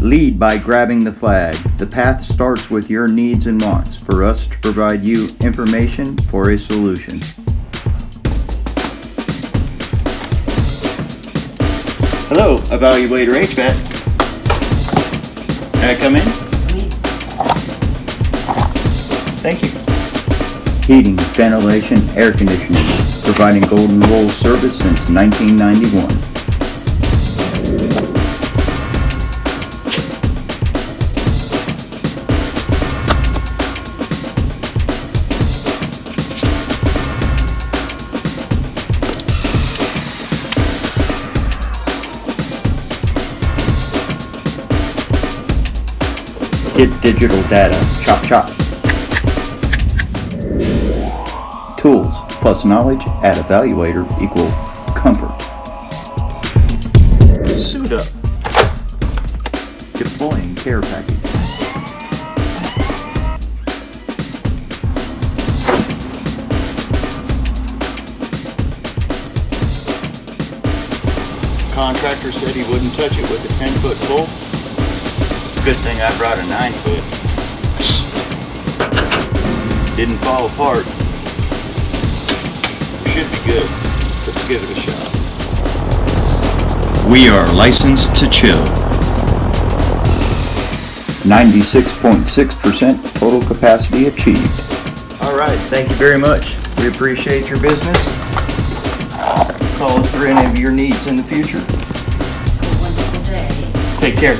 Lead by grabbing the flag. The path starts with your needs and wants for us to provide you information for a solution. Hello, Evaluator HVAC. Can I come in? Thank you. Heating, ventilation, air conditioning, providing Golden Rule service since 1991. Get digital data. Chop chop. Tools plus knowledge at Evaluator equal comfort. Suit up. Deploying care package. Contractor said he wouldn't touch it with a 10-foot pole. Good thing I brought a 9-foot. Didn't fall apart. Should be good. Let's give it a shot. We are licensed to chill. 96.6% total capacity achieved. All right. Thank you very much. We appreciate your business. Call us for any of your needs in the future. Have a wonderful day. Take care.